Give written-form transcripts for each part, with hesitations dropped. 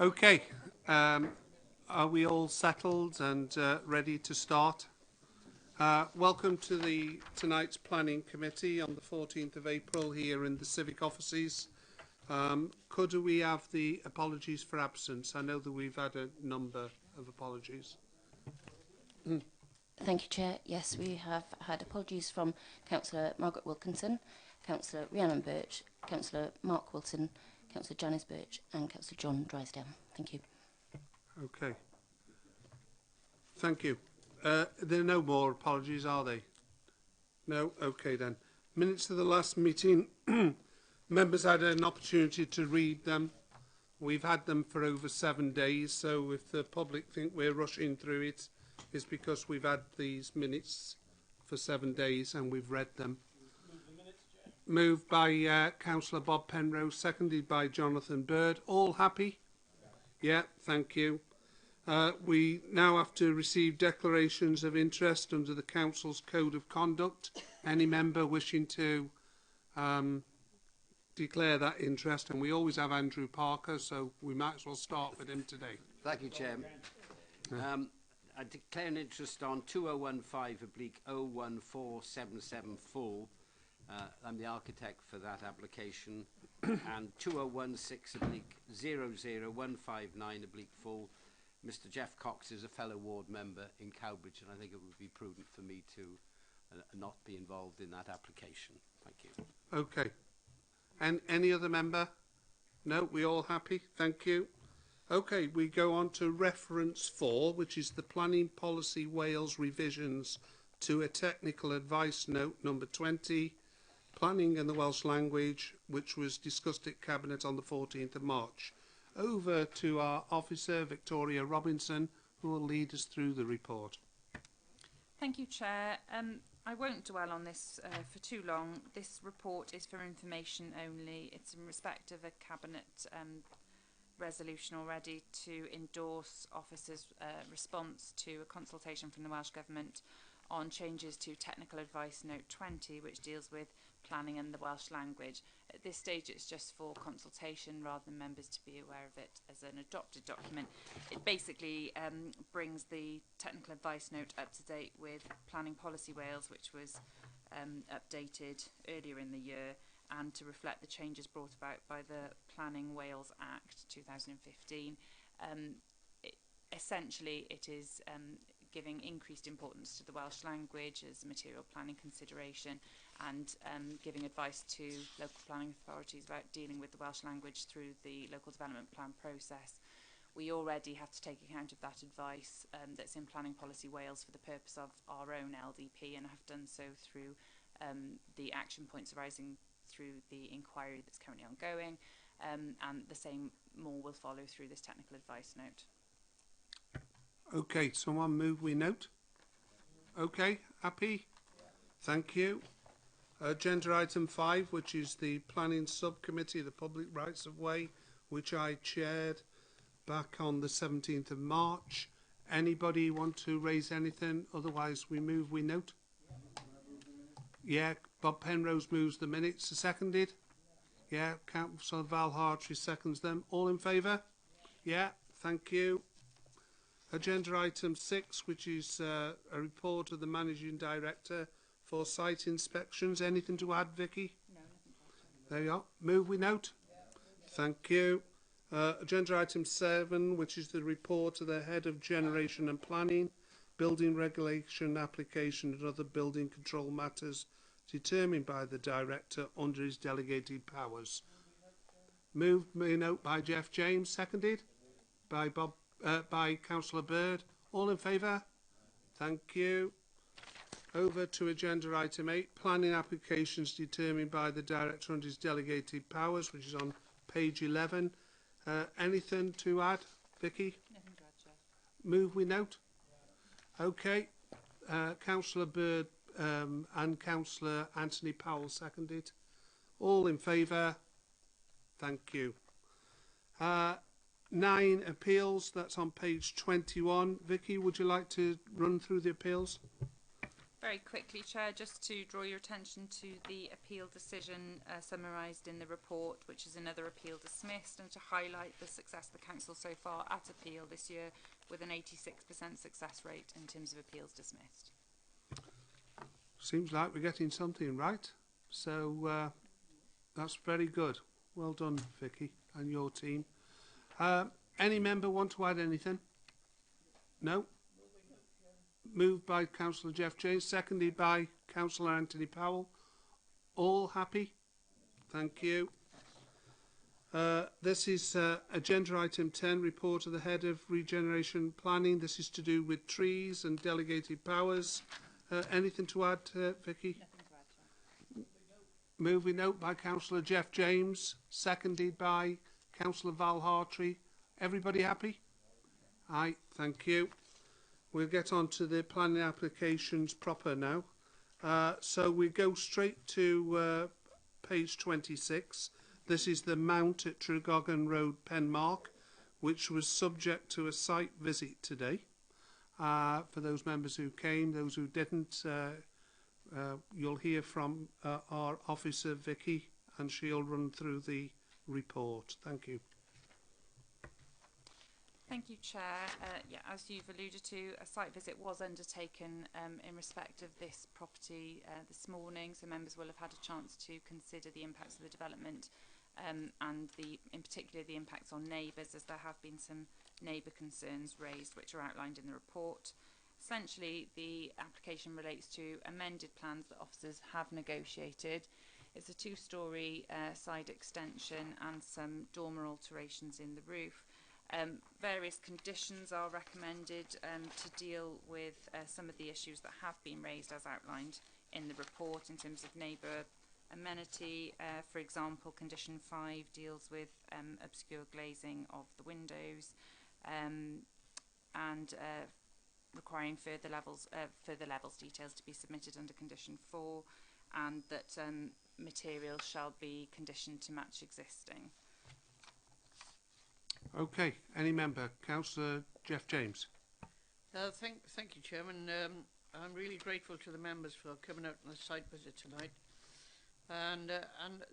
Okay, are we all settled and ready to start? Welcome to tonight's Planning Committee on the 14th of April here in the Civic offices. Could we have the apologies for absence? I know that we've had a number of apologies. Thank you, Chair. Yes, we have had apologies from Councillor Margaret Wilkinson, Councillor Rhiannon Birch, Councillor Mark Wilson, Councillor Janice Birch and Councillor John Drysdale. Thank you. Okay. Thank you. There are no more apologies, are they? No? Okay then. Minutes of the last meeting. Members had an opportunity to read them. We've had them for over 7 days, so if the public think we're rushing through it, it's because we've had these minutes for 7 days and we've read them. Moved by Councillor Bob Penrose, seconded by Jonathan Bird. All happy? Yeah, thank you. We now have to receive declarations of interest under the Council's Code of Conduct. Any member wishing to declare that interest, and we always have Andrew Parker, so we might as well start with him today. Thank you, Chair. I declare an interest on 2015/0147774. I'm the architect for that application. And 2016/00159/4. Mr. Jeff Cox is a fellow ward member in Cowbridge, and I think it would be prudent for me to not be involved in that application. Thank you. Okay. And any other member? No, we all happy? Thank you. Okay, we go on to reference 4, which is the Planning Policy Wales revisions to a technical advice note number 20, planning in the Welsh language, which was discussed at Cabinet on the 14th of March. Over to our officer, Victoria Robinson, who will lead us through the report. Thank you, Chair. I won't dwell on this for too long. This report is for information only. It's in respect of a Cabinet resolution already to endorse officers' response to a consultation from the Welsh Government on changes to Technical Advice Note 20, which deals with planning in the Welsh language. At this stage, it's just for consultation rather than members to be aware of it as an adopted document. It basically brings the Technical Advice Note up to date with Planning Policy Wales, which was updated earlier in the year, and to reflect the changes brought about by the Planning Wales Act 2015. Essentially, it is giving increased importance to the Welsh language as a material planning consideration, and giving advice to local planning authorities about dealing with the Welsh language through the local development plan process. We already have to take account of that advice that's in Planning Policy Wales for the purpose of our own LDP, and have done so through the action points arising through the inquiry that's currently ongoing, and the same more will follow through this technical advice note. Okay, someone move we note. Okay, happy? Thank you. Agenda item 5, which is the Planning Subcommittee, the Public Rights of Way, which I chaired back on the 17th of March. Anybody want to raise anything? Otherwise, we move we note. Yeah, Bob Penrose moves the minutes. Seconded? Yeah, Councillor Val Hartree seconds them. All in favour? Yeah, thank you. Agenda item 6, which is a report of the Managing Director for site inspections. Anything to add, Vicky? No, nothing to add. There you are. Move we note. Thank you. Agenda item 7, which is the report of the Head of Generation and Planning, Building Regulation Application and other building control matters determined by the Director under his delegated powers. Moved me note by Jeff James, seconded by Councillor Bird. All in favour? Thank you. Over to agenda item 8, planning applications determined by the Director under his delegated powers, which is on page 11. Anything to add, Vicky? Nothing to add, Chair. Move we note. Okay. Councillor Bird and Councillor Anthony Powell seconded. All in favour? Thank you. 9 appeals, that's on page 21. Vicky, would you like to run through the appeals? Very quickly, Chair, just to draw your attention to the appeal decision summarised in the report, which is another appeal dismissed, and to highlight the success of the Council so far at appeal this year, with an 86% success rate in terms of appeals dismissed. Seems like we're getting something right. So that's very good. Well done, Vicky, and your team. Any member want to add anything? No? Moved by Councillor Jeff James, seconded by Councillor Anthony Powell. All happy? Thank you. This is agenda item 10, report of the Head of Regeneration Planning. This is to do with trees and delegated powers. Anything to add, Vicky? Nothing to add, Chair. Moving note by Councillor Jeff James, seconded by Councillor Val Hartree. Everybody happy? Aye, thank you. We'll get on to the planning applications proper now. So we go straight to page 26. This is the Mount at Tregogan Road, Penmark, which was subject to a site visit today. For those members who came, those who didn't, you'll hear from our officer Vicky, and she'll run through the report. Thank you. Thank you, Chair. Yeah, as you've alluded to, a site visit was undertaken in respect of this property this morning, so members will have had a chance to consider the impacts of the development and in particular the impacts on neighbours, as there have been some neighbour concerns raised which are outlined in the report. Essentially, the application relates to amended plans that officers have negotiated. It's a two-storey side extension and some dormer alterations in the roof. Various conditions are recommended to deal with some of the issues that have been raised as outlined in the report in terms of neighbour amenity. For example, condition 5 deals with obscure glazing of the windows and requiring further levels details to be submitted under condition 4, and that materials shall be conditioned to match existing. Okay, any member? Councillor Jeff James. Thank you, Chairman. I'm really grateful to the members for coming out on a site visit tonight. And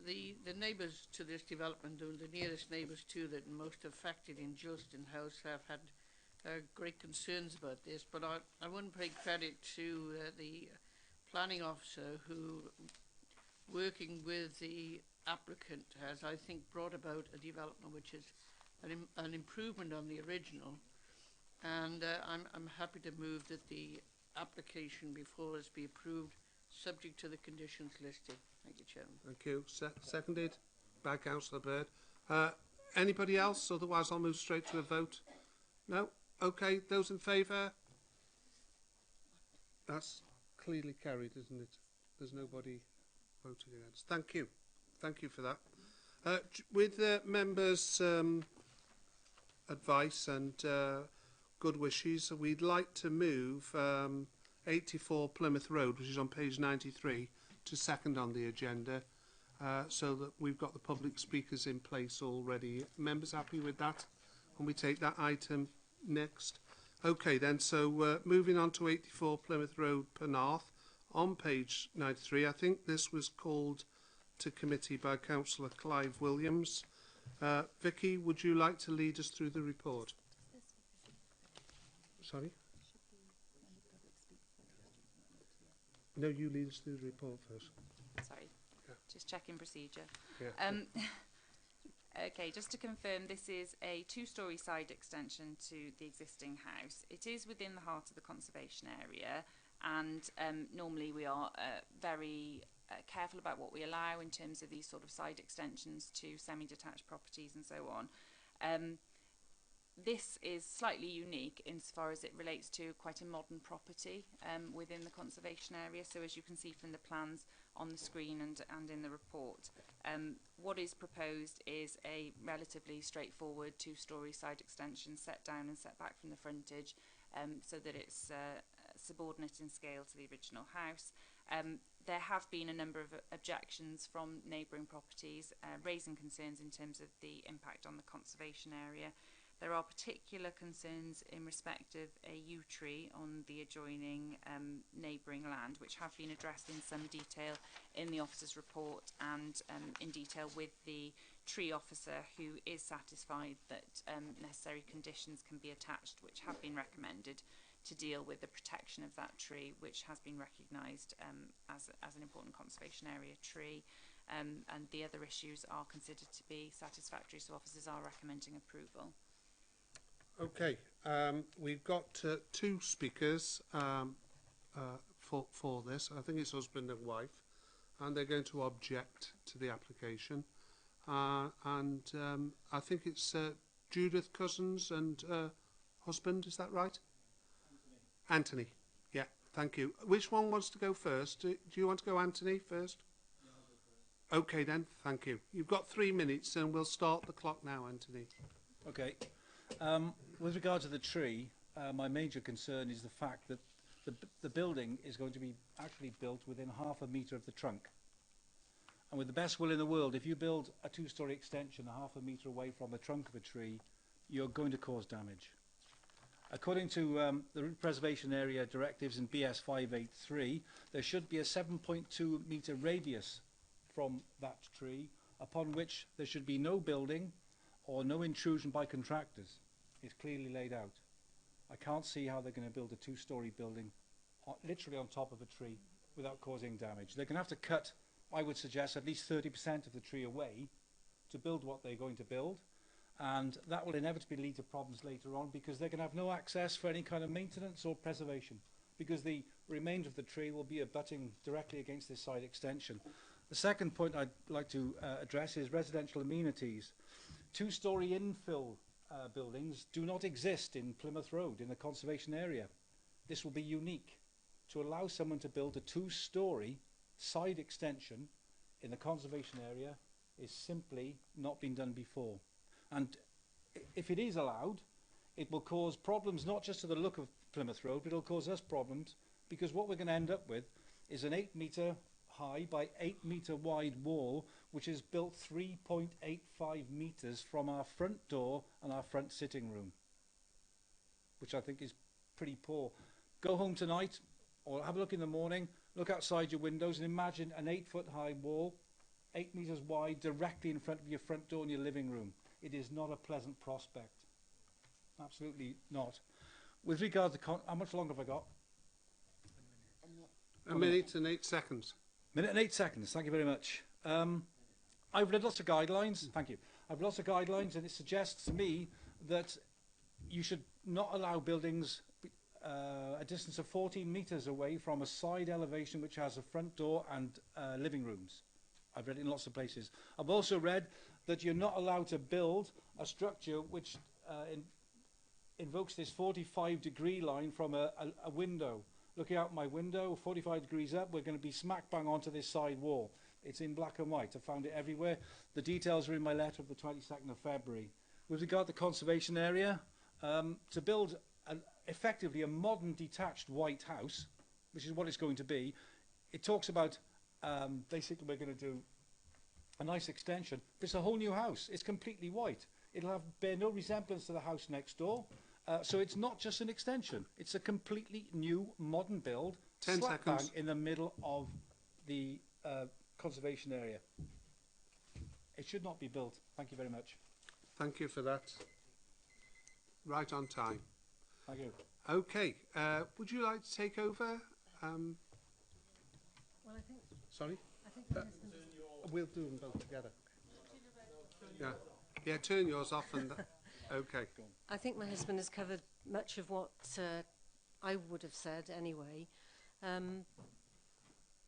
the neighbours to this development, the nearest neighbours to that and most affected in Gilston House, have had great concerns about this. But I wouldn't pay credit to the planning officer who, working with the applicant, has, I think, brought about a development which is an improvement on the original, and I'm happy to move that the application before us be approved, subject to the conditions listed. Thank you, Chairman. Thank you. Seconded by Councillor Bird. Anybody else? Otherwise, I'll move straight to a vote. No? Okay. Those in favour? That's clearly carried, isn't it? There's nobody voting against. Thank you. Thank you for that. With members' advice and good wishes, we'd like to move 84 Plymouth Road, which is on page 93, to second on the agenda, so that we've got the public speakers in place already. Members happy with that? And we take that item next. Okay then, so moving on to 84 Plymouth Road, Penarth, on page 93. I think this was called to committee by Councillor Clive Williams. Vicky, would you like to lead us through the report? Sorry? No, you lead us through the report first. Sorry, just checking procedure. Yeah. Okay, just to confirm, this is a two-storey side extension to the existing house. It is within the heart of the conservation area, and normally we are very careful about what we allow in terms of these sort of side extensions to semi-detached properties and so on. This is slightly unique insofar as it relates to quite a modern property within the conservation area. So as you can see from the plans on the screen and in the report, what is proposed is a relatively straightforward two-storey side extension set down and set back from the frontage, so that it's subordinate in scale to the original house. There have been a number of objections from neighbouring properties raising concerns in terms of the impact on the conservation area. There are particular concerns in respect of a yew tree on the adjoining neighbouring land, which have been addressed in some detail in the officer's report and in detail with the tree officer, who is satisfied that necessary conditions can be attached, which have been recommended to deal with the protection of that tree, which has been recognised as an important conservation area tree. And the other issues are considered to be satisfactory, so officers are recommending approval. Okay, we've got two speakers for this. I think it's husband and wife, and they're going to object to the application. And I think it's Judith Cousins and husband, is that right? Anthony. Yeah, thank you. Which one wants to go first? Do you want to go, Anthony, first? Yeah, I'll go first. Okay then, thank you. You've got 3 minutes and we'll start the clock now, Anthony. Okay. With regard to the tree, my major concern is the fact that the building is going to be actually built within half a metre of the trunk. And with the best will in the world, if you build a 2-storey extension half a metre away from the trunk of a tree, you're going to cause damage. According to the Root Preservation Area directives in BS 583, there should be a 7.2 metre radius from that tree, upon which there should be no building or no intrusion by contractors. It's clearly laid out. I can't see how they're going to build a 2-storey building literally on top of a tree without causing damage. They're going to have to cut, I would suggest, at least 30% of the tree away to build what they're going to build. And that will inevitably lead to problems later on, because they're going to have no access for any kind of maintenance or preservation, because the remainder of the tree will be abutting directly against this side extension. The second point I'd like to address is residential amenities. 2-storey infill buildings do not exist in Plymouth Road in the conservation area. This will be unique. To allow someone to build a 2-storey side extension in the conservation area is simply not been done before. And if it is allowed, it will cause problems not just to the look of Plymouth Road, but it'll cause us problems, because what we're going to end up with is an 8-metre high by 8-metre wide wall, which is built 3.85 metres from our front door and our front sitting room, which I think is pretty poor. Go home tonight or have a look in the morning, look outside your windows and imagine an 8-foot high wall, 8 metres wide, directly in front of your front door in your living room. It is not a pleasant prospect. Absolutely not. With regard to how much longer have I got? A minute and 8 seconds. Minute and 8 seconds. Thank you very much. I've read lots of guidelines. Thank you. I've lots of guidelines, and it suggests to me that you should not allow buildings a distance of 14 metres away from a side elevation which has a front door and living rooms. I've read it in lots of places. I've also read that you're not allowed to build a structure which invokes this 45-degree line from a window. Looking out my window, 45 degrees up, we're going to be smack bang onto this side wall. It's in black and white. I found it everywhere. The details are in my letter of the 22nd of February. With regard to the conservation area, to build effectively a modern detached white house, which is what it's going to be, it talks about basically we're going to do a nice extension. But it's a whole new house. It's completely white. It'll bear no resemblance to the house next door. So it's not just an extension. It's a completely new, modern build, 10 slap seconds. bang in the middle of the conservation area. It should not be built. Thank you very much. Thank you for that. Right on time. Thank you. Okay, would you like to take over? Well, I think Sorry? my husband. We'll do them both together. Yeah, yeah. Turn yours off and. Okay. I think my husband has covered much of what I would have said anyway.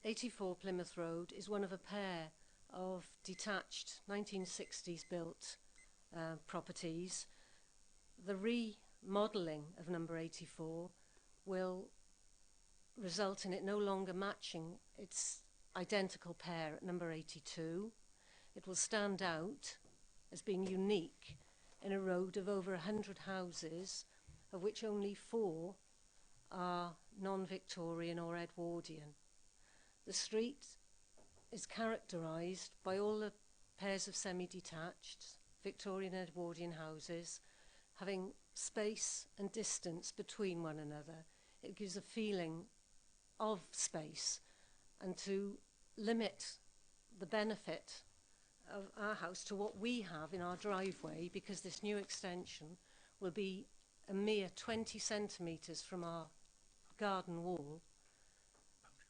84 Plymouth Road is one of a pair of detached 1960s built properties. The remodelling of number 84 will result in it no longer matching its identical pair at number 82. It will stand out as being unique in a road of over 100 houses, of which only 4 are non-Victorian or Edwardian. The street is characterised by all the pairs of semi-detached Victorian and Edwardian houses, having space and distance between one another. It gives a feeling of space, and to limit the benefit of our house to what we have in our driveway, because this new extension will be a mere 20 centimetres from our garden wall,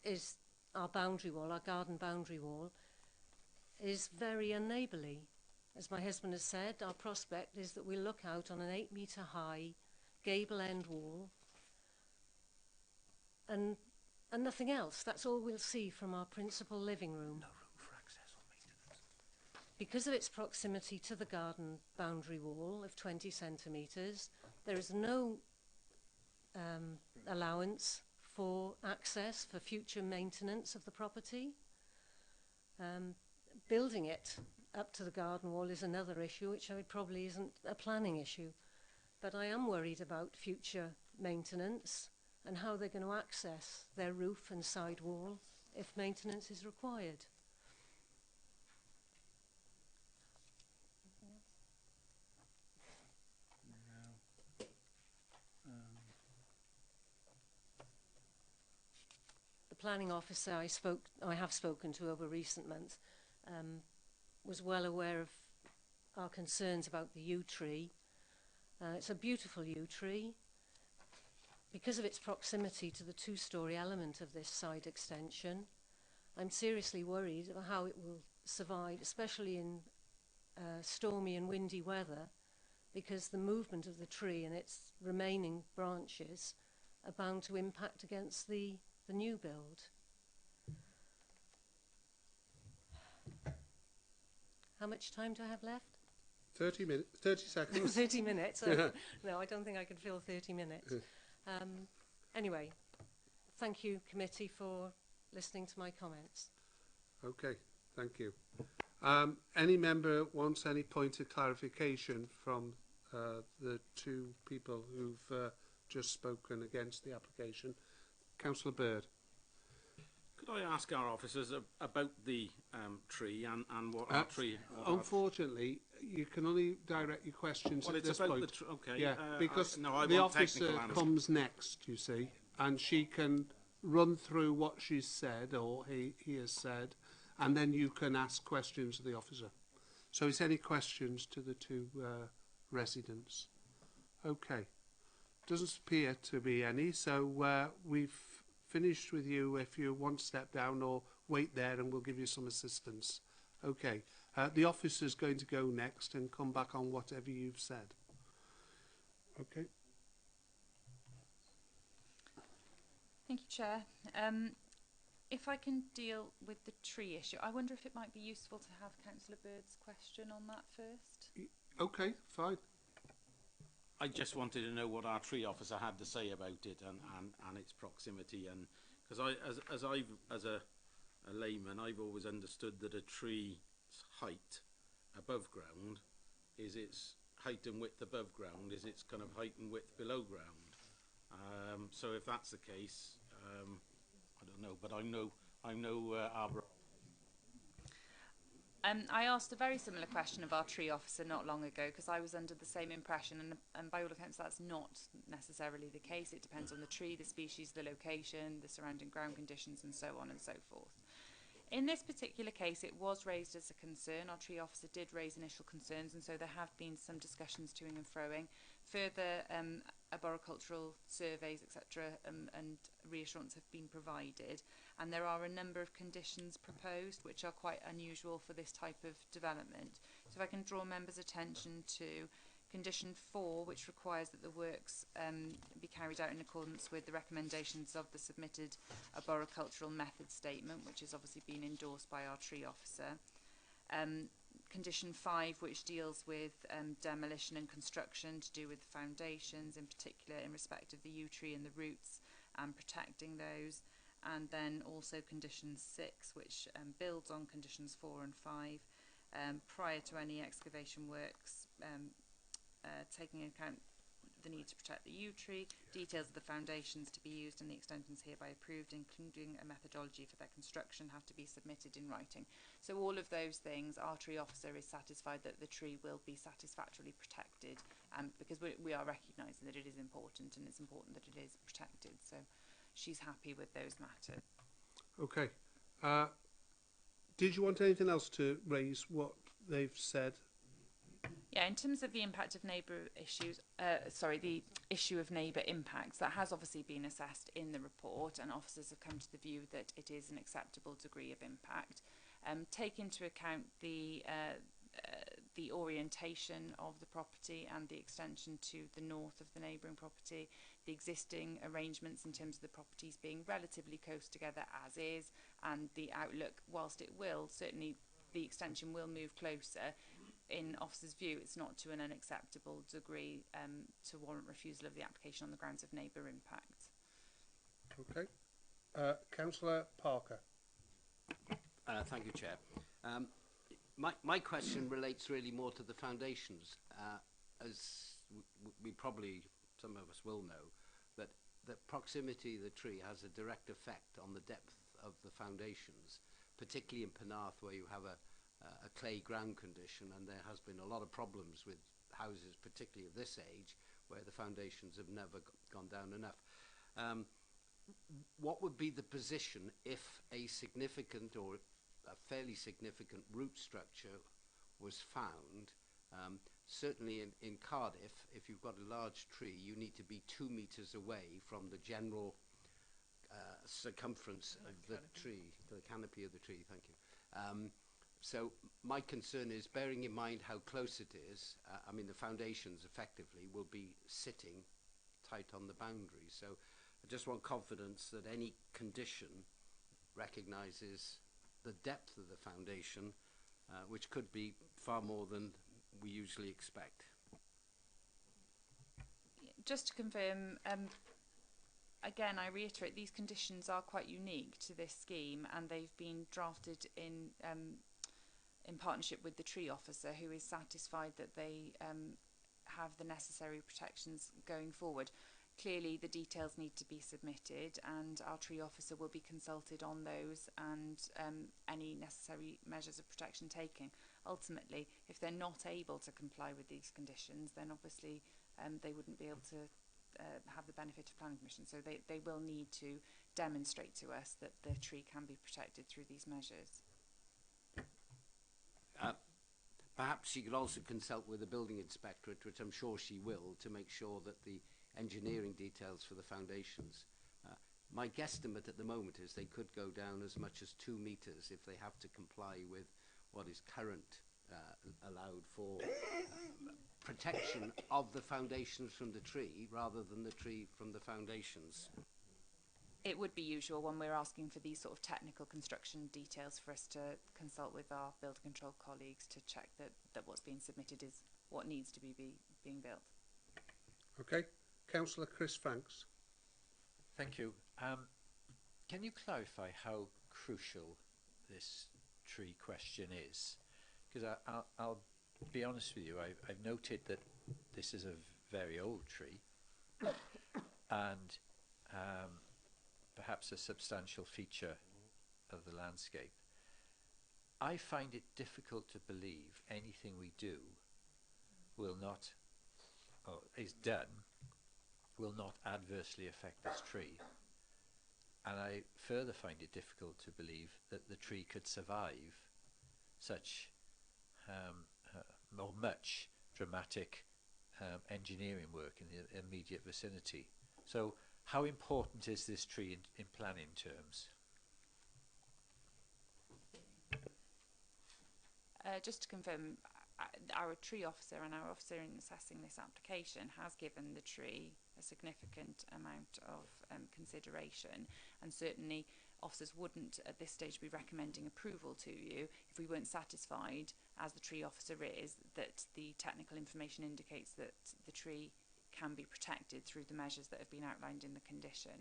is our boundary wall, our garden boundary wall, is very unneighbourly. As my husband has said, our prospect is that we'll look out on an 8-metre high gable end wall and nothing else. That's all we'll see from our principal living room. No room for access or maintenance. Because of its proximity to the garden boundary wall of 20 centimetres, there is no allowance for access for future maintenance of the property. Building it up to the garden wall is another issue, which probably isn't a planning issue. But I am worried about future maintenance and how they're going to access their roof and side wall if maintenance is required. The planning officer I have spoken to over recent months was well aware of our concerns about the yew tree. It's a beautiful yew tree. Because of its proximity to the 2-storey element of this side extension, I'm seriously worried about how it will survive, especially in stormy and windy weather, because the movement of the tree and its remaining branches are bound to impact against the new build. How much time do I have left? 30 minutes, 30 seconds. 30 minutes? Oh, no, I don't think I can fill 30 minutes. Anyway, thank you, committee, for listening to my comments. Okay, thank you. Any member wants any point of clarification from the two people who've just spoken against the application? Councillor Bird. Could I ask our officers about the tree and what our tree... Unfortunately, you can only direct your questions at this point. Okay. Yeah, because no, the officer comes next, you see, and she can run through what she's said or he has said, and then you can ask questions of the officer. So it's any questions to the two residents? Okay. Doesn't appear to be any, so we've finished with you if you want to step down or wait there and we'll give you some assistance. Okay. The officer's going to go next and come back on whatever you've said. Okay. Thank you, Chair. If I can deal with the tree issue, I wonder if it might be useful to have Councillor Bird's question on that first. Okay, fine. I just wanted to know what our tree officer had to say about it and its proximity, and because as a layman, I've always understood that a tree's height above ground is its height and width above ground is its kind of height and width below ground. So if that's the case, I don't know, but I know arbor. I asked a very similar question of our tree officer not long ago because I was under the same impression, and by all accounts that's not necessarily the case. It depends on the tree, the species, the location, the surrounding ground conditions, and so on and so forth. In this particular case, it was raised as a concern. Our tree officer did raise initial concerns, and so there have been some discussions toing and froing. Further arboricultural surveys, etc., and reassurance have been provided, and there are a number of conditions proposed which are quite unusual for this type of development. So if I can draw members' attention to Condition 4, which requires that the works be carried out in accordance with the recommendations of the submitted arboricultural method statement, which has obviously been endorsed by our tree officer. Condition 5, which deals with demolition and construction to do with foundations, in particular in respect of the yew tree and the roots and protecting those. And then also Condition 6, which builds on Conditions 4 and 5, prior to any excavation works, taking into account the need to protect the yew tree, details of the foundations to be used and the extensions hereby approved, including a methodology for their construction, have to be submitted in writing. So all of those things, our tree officer is satisfied that the tree will be satisfactorily protected, because we are recognising that it is important, and it's important that it is protected. So she's happy with those matters. Okay. Did you want anything else to raise what they've said? Yeah, in terms of the impact of neighbour issues, the issue of neighbour impacts, that has obviously been assessed in the report, and officers have come to the view that it is an acceptable degree of impact. Take into account the orientation of the property and the extension to the north of the neighbouring property, the existing arrangements in terms of the properties being relatively close together as is, and the outlook, whilst it will, certainly the extension will move closer. In officers' view, it's not to an unacceptable degree to warrant refusal of the application on the grounds of neighbour impact. Okay. Councillor Parker. Thank you, Chair. My question relates really more to the foundations. As we probably, some of us will know, that the proximity of the tree has a direct effect on the depth of the foundations, particularly in Penarth, where you have a clay ground condition, and there has been a lot of problems with houses, particularly of this age, where the foundations have never gone down enough. What would be the position if a significant or a fairly significant root structure was found? Certainly in Cardiff, if you've got a large tree, you need to be 2 metres away from the general circumference of the tree, the canopy of the tree, thank you. So my concern is, bearing in mind how close it is, I mean, the foundations effectively will be sitting tight on the boundary. So I just want confidence that any condition recognises the depth of the foundation, which could be far more than we usually expect. Just to confirm, again, I reiterate, these conditions are quite unique to this scheme, and they've been drafted in partnership with the tree officer, who is satisfied that they have the necessary protections going forward. Clearly, the details need to be submitted, and our tree officer will be consulted on those and any necessary measures of protection taken. Ultimately, if they're not able to comply with these conditions, then obviously they wouldn't be able to have the benefit of planning permission. So they will need to demonstrate to us that the tree can be protected through these measures. Perhaps she could also consult with the building inspectorate, which I'm sure she will, to make sure that the engineering details for the foundations. My guesstimate at the moment is they could go down as much as 2 metres if they have to comply with what is current allowed for protection of the foundations from the tree rather than the tree from the foundations. It would be usual when we're asking for these sort of technical construction details for us to consult with our building control colleagues to check that what's being submitted is what needs to be being built. Okay. Councillor Chris Franks. Thank you. Can you clarify how crucial this tree question is? Because I'll be honest with you, I've noted that this is a very old tree and perhaps a substantial feature of the landscape. I find it difficult to believe anything we do will not, or is done, will not adversely affect this tree. And I further find it difficult to believe that the tree could survive such or much dramatic engineering work in the immediate vicinity. So how important is this tree in planning terms? Just to confirm, our tree officer and our officer in assessing this application has given the tree a significant amount of consideration, and certainly officers wouldn't at this stage be recommending approval to you if we weren't satisfied, as the tree officer is, that the technical information indicates that the tree can be protected through the measures that have been outlined in the condition.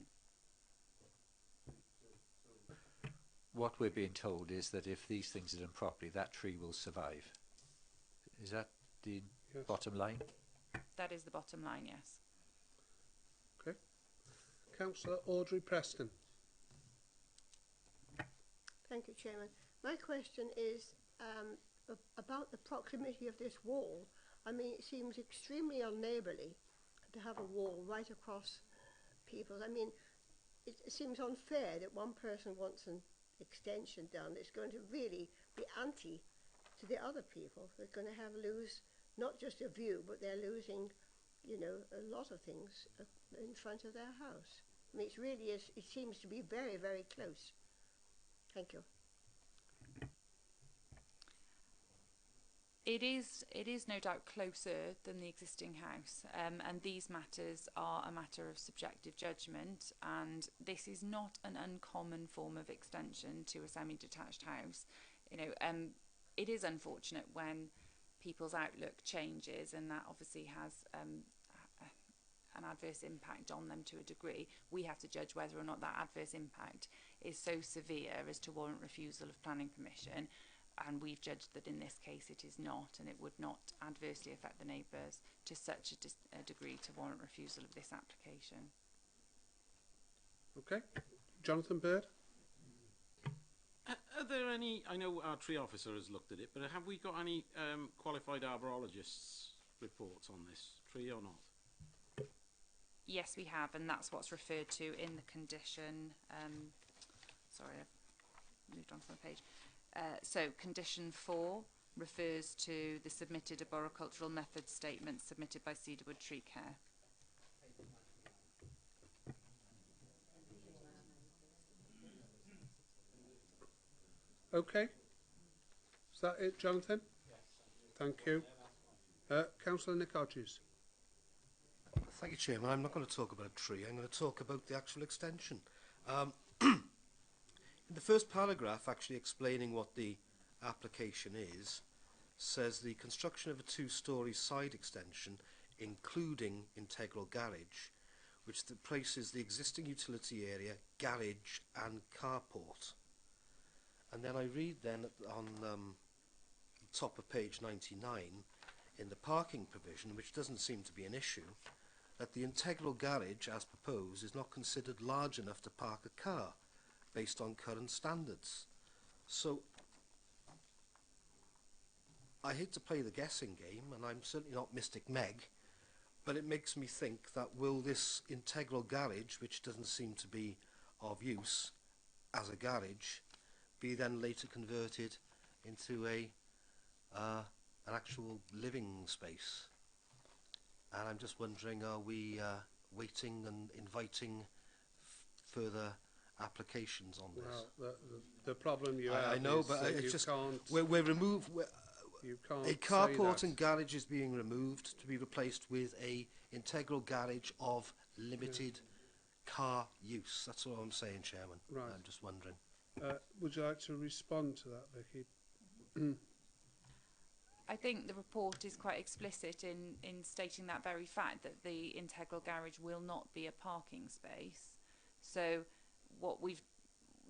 What we're being told is that if these things are done properly, that tree will survive. Is that the bottom line? That is the bottom line, yes. Councillor Audrey Preston. Thank you, Chairman. My question is about the proximity of this wall. I mean, it seems extremely unneighbourly to have a wall right across people. I mean, it seems unfair that one person wants an extension done. It's going to really be anti to the other people. They're going to lose not just a view, but they're losing, you know, a lot of things in front of their house. I mean, it seems to be very, very close. Thank you. It is no doubt closer than the existing house, and these matters are a matter of subjective judgment, and this is not an uncommon form of extension to a semi-detached house. You know, it is unfortunate when people's outlook changes, and that obviously has an adverse impact on them to a degree. We have to judge whether or not that adverse impact is so severe as to warrant refusal of planning permission, and we've judged that in this case it is not, and it would not adversely affect the neighbours to such a degree to warrant refusal of this application. Okay. Jonathan Bird? Are there any, I know our tree officer has looked at it, but have we got any qualified arborists' reports on this tree or not? Yes, we have, and that's what's referred to in the condition. Sorry, I've moved on to my page. So condition 4 refers to the submitted arboricultural method statement submitted by Cedarwood Tree Care. Okay. Is that it, Jonathan? Yes. Thank you. Councillor Nick Hodges. Thank you, Chairman. I'm not going to talk about a tree. I'm going to talk about the actual extension. In the first paragraph, actually explaining what the application is, says the construction of a two-storey side extension, including integral garage, which places the existing utility area, garage and carport. And then I read then on the top of page 99, in the parking provision, which doesn't seem to be an issue, that the integral garage, as proposed, is not considered large enough to park a car, based on current standards. So, I hate to play the guessing game, and I'm certainly not Mystic Meg, but it makes me think that will this integral garage, which doesn't seem to be of use as a garage, be then later converted into an actual living space? And I'm just wondering, are we waiting and inviting further applications on this? Well, the problem you have I know, is but that it's you just can't. we're removed. You can't A say carport that. and garage is being removed to be replaced with a integral garage of limited car use. That's all I'm saying, Chairman. Right. I'm just wondering. Would you like to respond to that, Vicky? I think the report is quite explicit in stating that very fact, that the integral garage will not be a parking space. So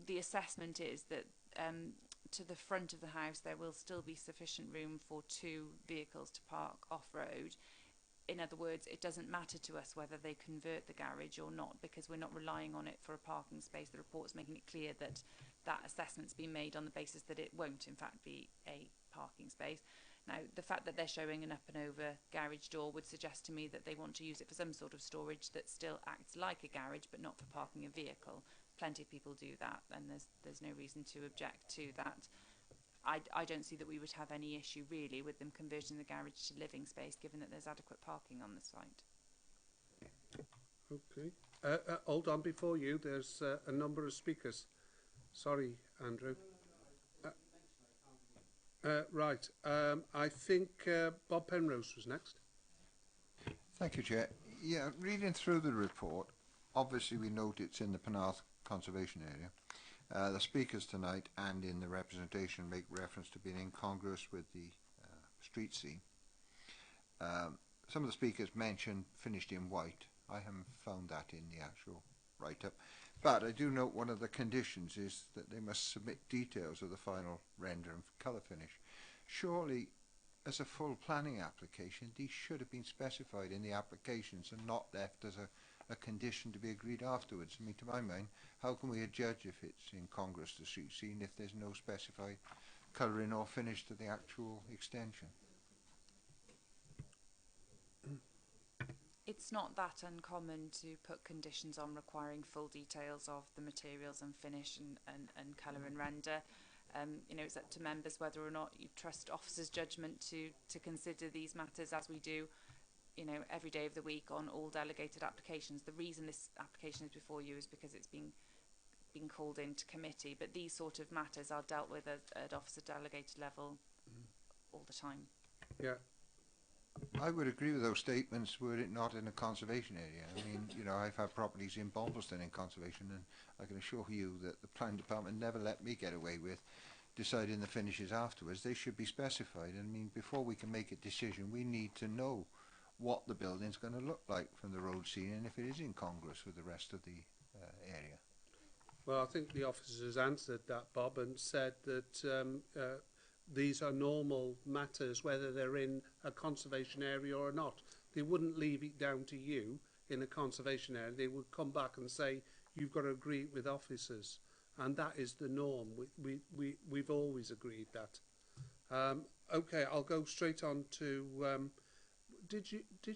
the assessment is that to the front of the house there will still be sufficient room for 2 vehicles to park off-road. In other words, it doesn't matter to us whether they convert the garage or not, because we're not relying on it for a parking space. The report's making it clear that that assessment's been made on the basis that it won't in fact be a parking space. Now, the fact that they're showing an up and over garage door would suggest to me that they want to use it for some sort of storage that still acts like a garage but not for parking a vehicle. Plenty of people do that, and there's no reason to object to that. I don't see that we would have any issue really with them converting the garage to living space, given that there's adequate parking on the site. Okay. Hold on, before you, there's a number of speakers. Sorry, Andrew. Right. I think Bob Penrose was next. Thank you, Chair. Yeah, reading through the report, obviously we note it's in the Penarth Conservation Area. The speakers tonight and in the representation make reference to being incongruous with the street scene. Some of the speakers mentioned finished in white. I haven't found that in the actual write-up. But I do note one of the conditions is that they must submit details of the final render and colour finish. Surely, as a full planning application, these should have been specified in the applications and not left as a condition to be agreed afterwards. I mean, to my mind, how can we judge if it's incongruous to street scene if there's no specified colouring or finish to the actual extension? It's not that uncommon to put conditions on requiring full details of the materials and finish and colour and render. You know, it's up to members whether or not you trust officers' judgment to consider these matters, as we do, you know, every day of the week on all delegated applications. The reason this application is before you is because it's been called into committee, but these sort of matters are dealt with at officer delegated level all the time. Yeah. I would agree with those statements were it not in a conservation area. I mean, you know, I've had properties in Bombleston in conservation, and I can assure you that the planning department never let me get away with deciding the finishes afterwards. They should be specified. I mean, before we can make a decision, we need to know what the building's going to look like from the road scene and if it is incongruous with the rest of the area. Well, I think the officers answered that, Bob, and said that these are normal matters, whether they're in a conservation area or not. They wouldn't leave it down to you in a conservation area. They would come back and say, you've got to agree it with officers. And that is the norm. We've always agreed that. Okay, I'll go straight on to... Did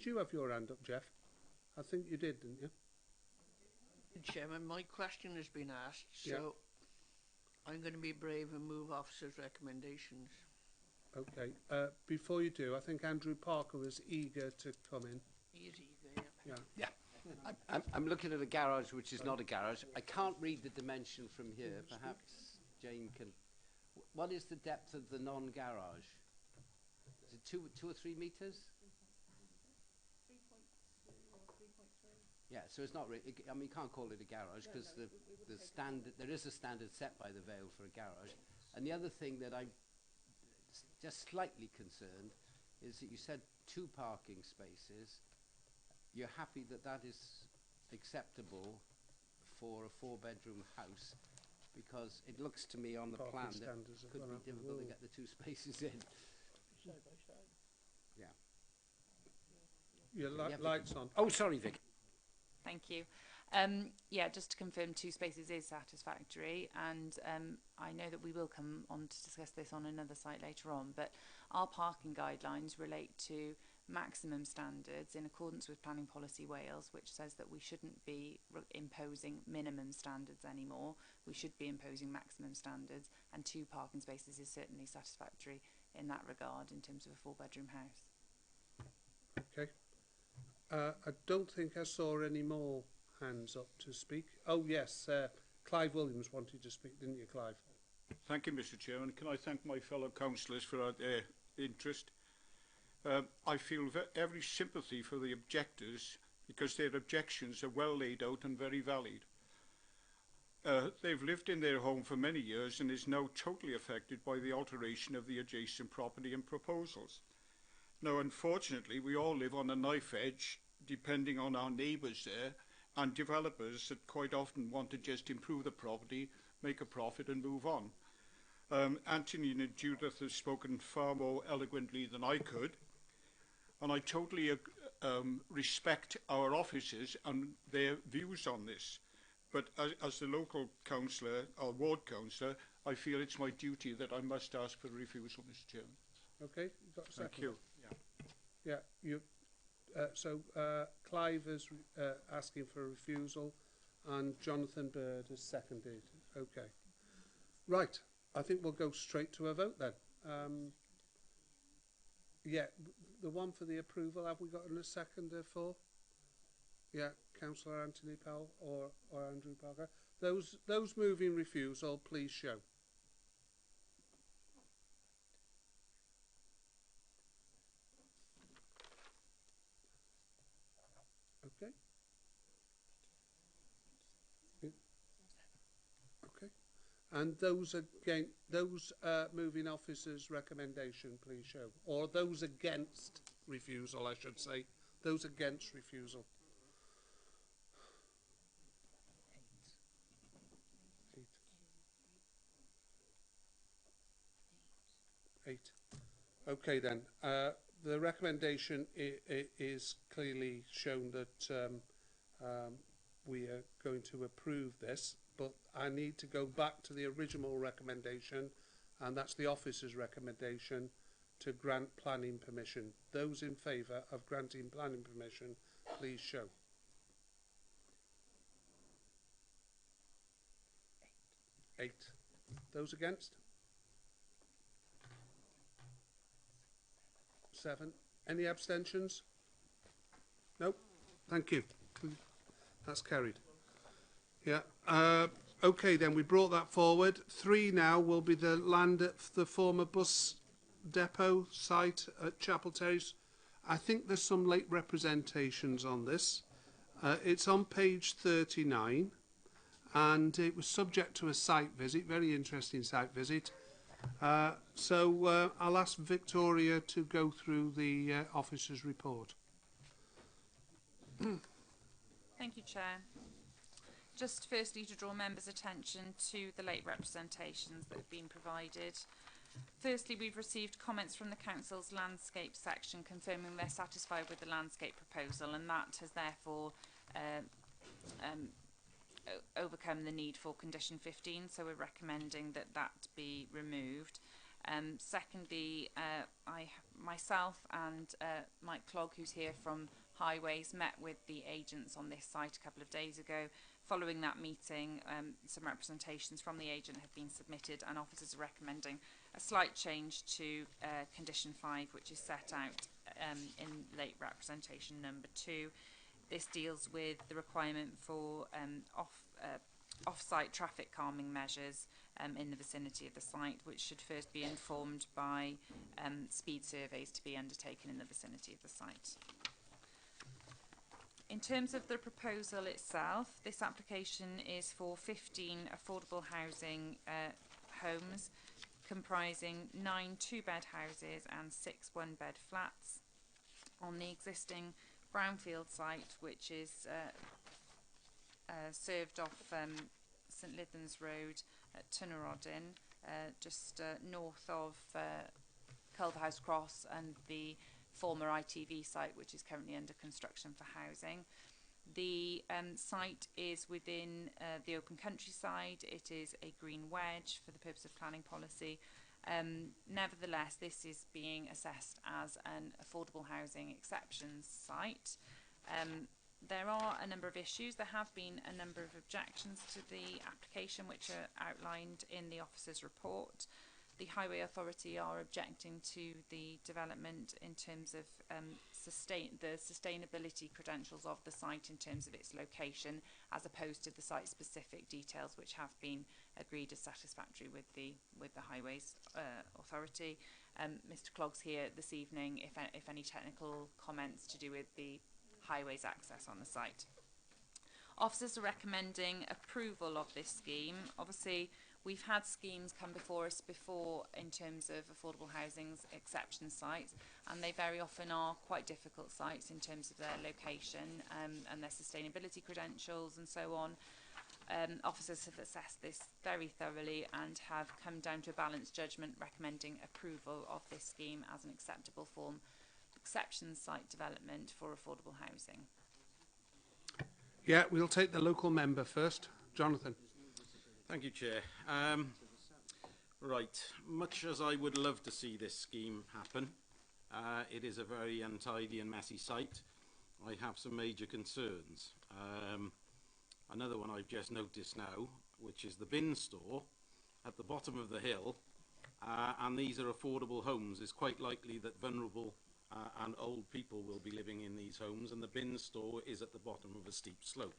you have your hand up, Jeff? I think you did, didn't you? Chairman, my question has been asked, so I'm going to be brave and move officers' recommendations. Okay. Before you do, I think Andrew Parker was eager to come in. He is eager, yeah. Yeah. I'm looking at a garage which is not a garage. I can't read the dimension from here. Perhaps Jane can... What is the depth of the non-garage? Is it 2 or 3 metres? 3.2 or 3.3. Yeah, so it's not really... I mean, you can't call it a garage because the standard... There is a standard set by the Vale for a garage. And the other thing that I'm just slightly concerned is that you said 2 parking spaces. You're happy that that is acceptable for a 4-bedroom house, because it looks to me on the Parking plan that standards it have could gone be up the difficult to wall. get the 2 spaces in. Side by side. Yeah. Your Yeah, lights on. Oh, sorry, Vic. Thank you. Yeah, just to confirm, 2 spaces is satisfactory, and I know that we will come on to discuss this on another site later on, but our parking guidelines relate to maximum standards in accordance with Planning Policy Wales, which says that we shouldn't be imposing minimum standards anymore. We should be imposing maximum standards, and 2 parking spaces is certainly satisfactory in that regard in terms of a 4-bedroom house. Okay. I don't think I saw any more hands up to speak. Oh, yes. Clive Williams wanted to speak, didn't you, Clive? Thank you, Mr. Chairman. Can I thank my fellow councillors for their interest? I feel every sympathy for the objectors because their objections are well laid out and very valid. They've lived in their home for many years and is now totally affected by the alteration of the adjacent property and proposals. Now, unfortunately, we all live on a knife edge, depending on our neighbours there, and developers that quite often want to just improve the property, make a profit and move on. Anthony and Judith have spoken far more eloquently than I could, and I totally respect our officers and their views on this. But as the local councillor, or ward councillor, I feel it's my duty that I must ask for a refusal, Mr. Chairman. Okay, you got a second? Thank you. Yeah, you. So Clive is asking for a refusal, and Jonathan Bird has seconded. Okay. Right. I think we'll go straight to a vote then. Yeah, the one for the approval, have we got a seconder for? Yeah, Councillor Anthony Powell or Andrew Parker. Those moving refusal, please show. Okay. Okay. And those again, those moving officers' recommendation, please show. Or those against refusal, I should say. Those against refusal. 8. Okay then. The recommendation is clearly shown that we are going to approve this, but I need to go back to the original recommendation, and that's the officer's recommendation to grant planning permission. Those in favour of granting planning permission, please show. 8. Those against? 7. Any abstentions? Nope. Thank you. That's carried. Yeah. Okay, then we brought that forward. 3 now will be the land at the former bus depot site at Chapel Terrace. I think there's some late representations on this. It's on page 39, and it was subject to a site visit, very interesting site visit. So I'll ask Victoria to go through the officer's report. Thank you, Chair. Just firstly to draw members' attention to the late representations that have been provided. Firstly, we've received comments from the Council's landscape section confirming they're satisfied with the landscape proposal, and that has therefore overcome the need for condition 15, so we're recommending that that be removed. Secondly, myself and Mike Clogg, who's here from Highways, met with the agents on this site a couple of days ago. Following that meeting, some representations from the agent have been submitted, and officers are recommending a slight change to condition 5, which is set out in late representation number 2. This deals with the requirement for off-site traffic calming measures in the vicinity of the site, which should first be informed by speed surveys to be undertaken in the vicinity of the site. In terms of the proposal itself, this application is for 15 affordable housing homes, comprising 9 2-bed houses and 6 1-bed flats on the existing brownfield site, which is served off St Lythans Road at Tunarodin, just north of Culverhouse Cross and the former ITV site, which is currently under construction for housing. The site is within the open countryside. It is a green wedge for the purpose of planning policy. Nevertheless, this is being assessed as an affordable housing exceptions site. There are a number of issues. There have been a number of objections to the application, which are outlined in the officer's report. The Highway Authority are objecting to the development in terms of the sustainability credentials of the site in terms of its location, as opposed to the site-specific details, which have been agreed as satisfactory with the Highways Authority. Mr. Clogg's here this evening if any technical comments to do with the highways access on the site. Officers are recommending approval of this scheme. Obviously, we've had schemes come before us before in terms of affordable housing's exception sites, and they very often are quite difficult sites in terms of their location and their sustainability credentials and so on. Officers have assessed this very thoroughly and have come down to a balanced judgment recommending approval of this scheme as an acceptable form exception site development for affordable housing. Yeah, we'll take the local member first. Jonathan. Thank you, Chair. Right, much as I would love to see this scheme happen, it is a very untidy and messy site. I have some major concerns. Another one I've just noticed now, which is the bin store at the bottom of the hill, and these are affordable homes. It's quite likely that vulnerable and old people will be living in these homes, and the bin store is at the bottom of a steep slope.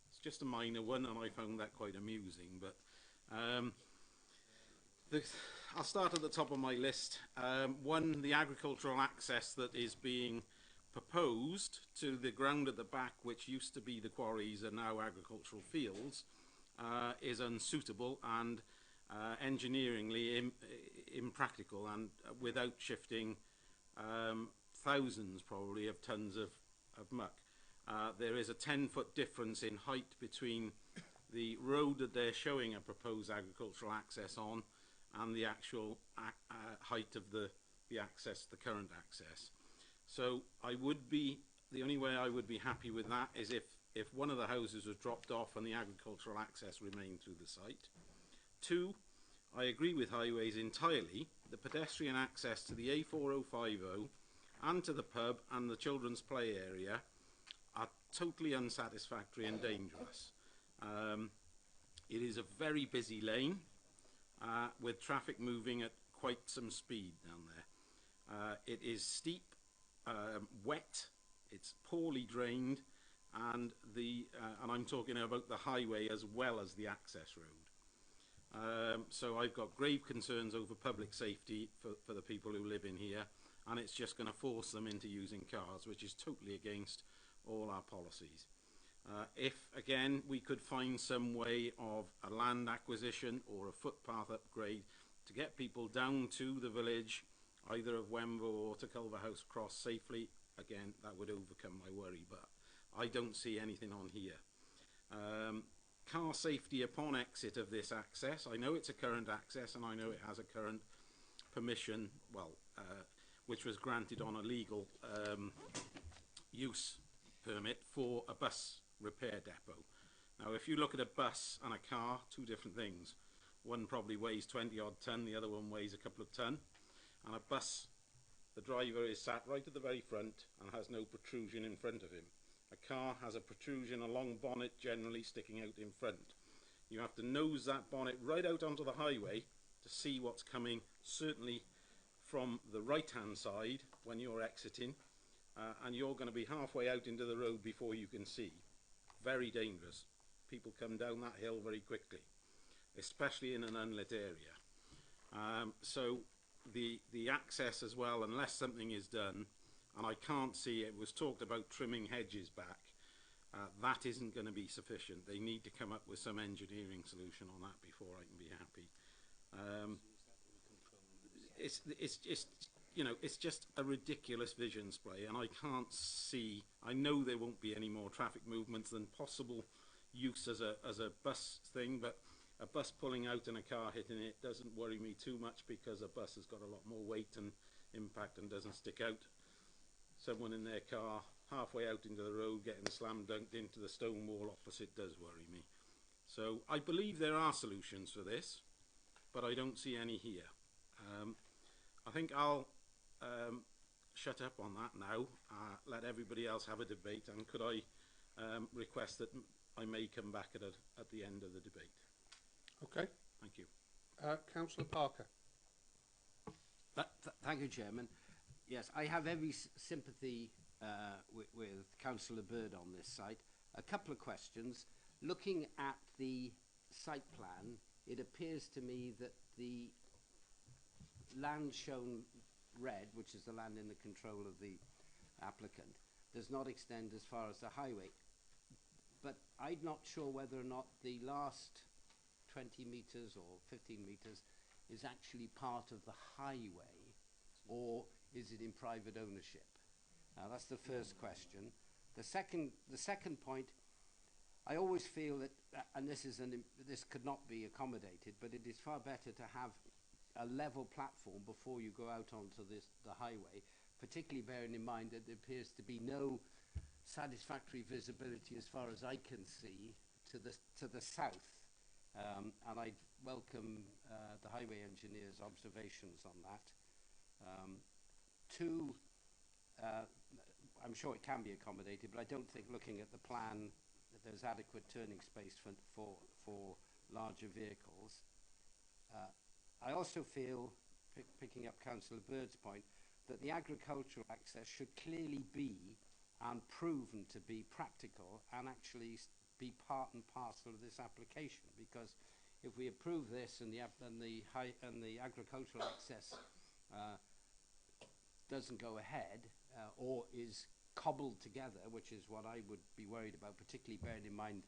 It's just a minor one, and I found that quite amusing, but I'll start at the top of my list. One, the agricultural access that is being proposed to the ground at the back, which used to be the quarries and now agricultural fields, is unsuitable and engineeringly impractical, and without shifting thousands probably of tons of muck. There is a 10-foot difference in height between the road that they're showing a proposed agricultural access on and the actual height of the access, the current access. So the only way I would be happy with that is if if one of the houses was dropped off and the agricultural access remained through the site. 2, I agree with highways entirely. The pedestrian access to the A4050 and to the pub and the children's play area are totally unsatisfactory and dangerous. It is a very busy lane with traffic moving at quite some speed down there. It is steep, wet, it's poorly drained, and I'm talking about the highway as well as the access road. So I've got grave concerns over public safety for the people who live in here, and it's just going to force them into using cars, which is totally against all our policies. If, again, we could find some way of a land acquisition or a footpath upgrade to get people down to the village, either of Wembo or to Culverhouse Cross safely, again, that would overcome my worry, but I don't see anything on here. Car safety upon exit of this access. I know it's a current access and I know it has a current permission, which was granted on a legal use permit for a bus repair depot. Now, if you look at a bus and a car, two different things. One probably weighs 20 odd ton, the other one weighs a couple of ton. And a bus, the driver is sat right at the very front and has no protrusion in front of him. A car has a protrusion, a long bonnet generally sticking out in front. You have to nose that bonnet right out onto the highway to see what's coming, certainly from the right hand side when you're exiting, and you're going to be halfway out into the road before you can see. Very dangerous. People come down that hill very quickly, especially in an unlit area. So the access as well, unless something is done, and I can't see, it was talked about trimming hedges back, that isn't going to be sufficient. They need to come up with some engineering solution on that before I can be happy. It's just a ridiculous vision splay, and I can't see, I know there won't be any more traffic movements than possible use as a bus thing, but a bus pulling out and a car hitting it doesn't worry me too much, because a bus has got a lot more weight and impact and doesn't stick out. Someone in their car halfway out into the road getting slam dunked into the stone wall opposite does worry me. So I believe there are solutions for this, but I don't see any here. I think I'll shut up on that now, let everybody else have a debate, and could I request that I may come back at the end of the debate. Okay. Thank you. Councillor Parker. Thank you, Chairman. Yes, I have every sympathy with Councillor Bird on this site. A couple of questions. Looking at the site plan, it appears to me that the land shown red, which is the land in the control of the applicant, does not extend as far as the highway. But I'm not sure whether or not the last 20 metres or 15 metres is actually part of the highway, or is it in private ownership? That's the first question. The second point, I always feel that, and this could not be accommodated, but it is far better to have a level platform before you go out onto the highway, particularly bearing in mind that there appears to be no satisfactory visibility as far as I can see to the south. And I welcome the highway engineer's observations on that. Two, I'm sure it can be accommodated, but I don't think, looking at the plan, that there's adequate turning space for larger vehicles. I also feel, picking up Councillor Bird's point, that the agricultural access should clearly be and proven to be practical and actually be part and parcel of this application, because if we approve this and the agricultural access doesn't go ahead or is cobbled together, which is what I would be worried about, particularly bearing in mind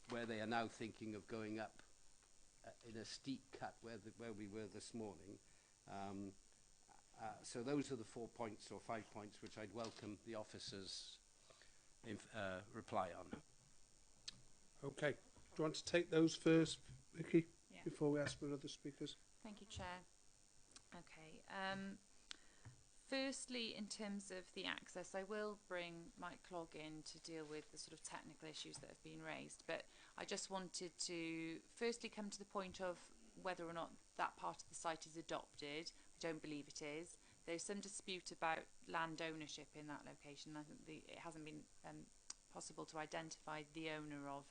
where they are now thinking of going up in a steep cut where we were this morning. So those are the 4 points or 5 points which I'd welcome the officers' reply on. Okay. Do you want to take those first, Vicky, Yeah. before we ask for other speakers? Thank you, Chair. Okay. Firstly, in terms of the access, I will bring Mike Clogg in to deal with the sort of technical issues that have been raised. But I just wanted to firstly come to the point of whether or not that part of the site is adopted. I don't believe it is. There's some dispute about land ownership in that location. I think it hasn't been possible to identify the owner of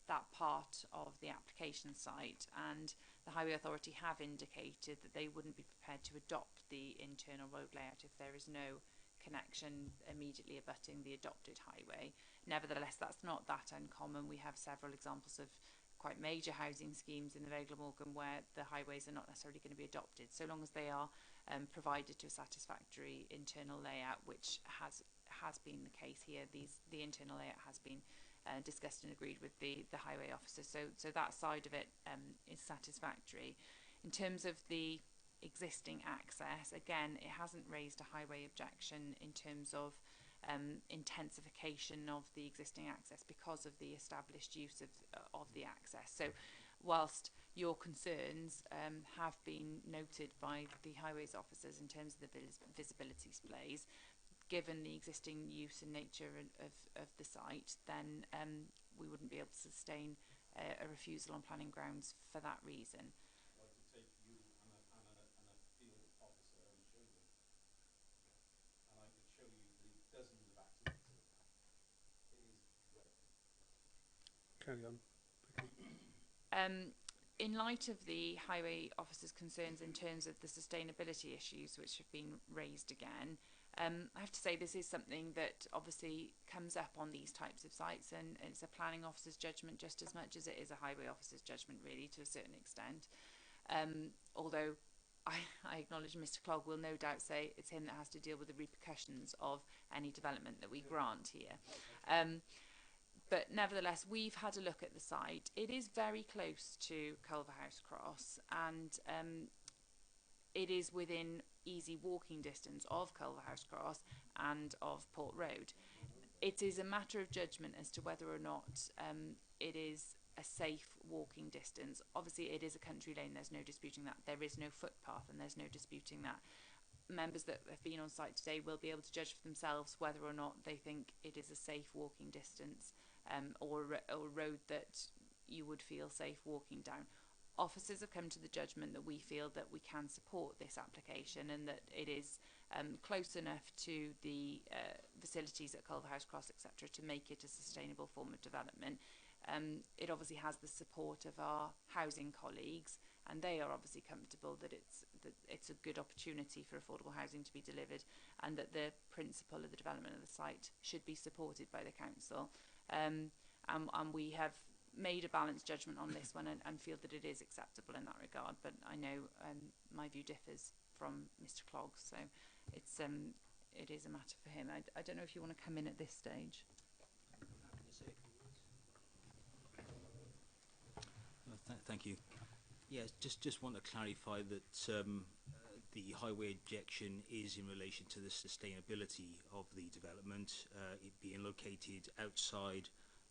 that part of the application site, and the Highway Authority have indicated that they wouldn't be prepared to adopt the internal road layout if there is no connection immediately abutting the adopted highway. Nevertheless, that's not that uncommon. We have several examples of quite major housing schemes in the Vale of Glamorgan where the highways are not necessarily going to be adopted, so long as they are provided to a satisfactory internal layout, which has been the case here. The internal layout has been discussed and agreed with the highway officer, so that side of it is satisfactory. In terms of the existing access, again, it hasn't raised a highway objection in terms of intensification of the existing access because of the established use of the access. So whilst your concerns have been noted by the highways officers in terms of the visibility displays, given the existing use and nature of the site, then we wouldn't be able to sustain a refusal on planning grounds for that reason. I'd like to take you and a field officer and show them. And I could show you the dozens of accidents that have happened. It is dreadful. Carry on. In light of the highway officer's concerns in terms of the sustainability issues which have been raised again, I have to say this is something that obviously comes up on these types of sites, and it's a planning officer's judgment just as much as it is a highway officer's judgment, really, to a certain extent. Although I acknowledge Mr. Clogg will no doubt say it's him that has to deal with the repercussions of any development that we grant here. But nevertheless, we've had a look at the site. It is very close to Culverhouse Cross, and it is within easy walking distance of Culverhouse Cross and of Port Road. It is a matter of judgment as to whether or not it is a safe walking distance. Obviously, it is a country lane, there's no disputing that. There is no footpath, and there's no disputing that. Members that have been on site today will be able to judge for themselves whether or not they think it is a safe walking distance or a road that you would feel safe walking down. Officers have come to the judgment that we feel that we can support this application and that it is close enough to the facilities at Culverhouse Cross, etc., to make it a sustainable form of development. It obviously has the support of our housing colleagues, and they are obviously comfortable that it's a good opportunity for affordable housing to be delivered, and that the principle of the development of the site should be supported by the council. And we have made a balanced judgment on this one and feel that it is acceptable in that regard. But I know my view differs from Mr. Clogg, so it is a matter for him. I don't know if you want to come in at this stage. Thank you. Yes, just want to clarify that the highway objection is in relation to the sustainability of the development, it being located outside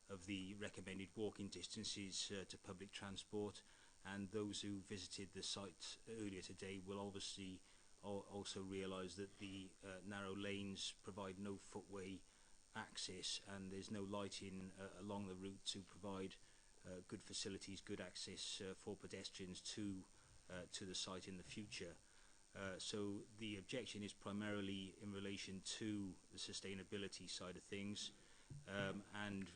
of the recommended walking distances to public transport, and those who visited the site earlier today will obviously also realise that the narrow lanes provide no footway access, and there's no lighting along the route to provide good facilities, good access for pedestrians to the site in the future. So the objection is primarily in relation to the sustainability side of things, and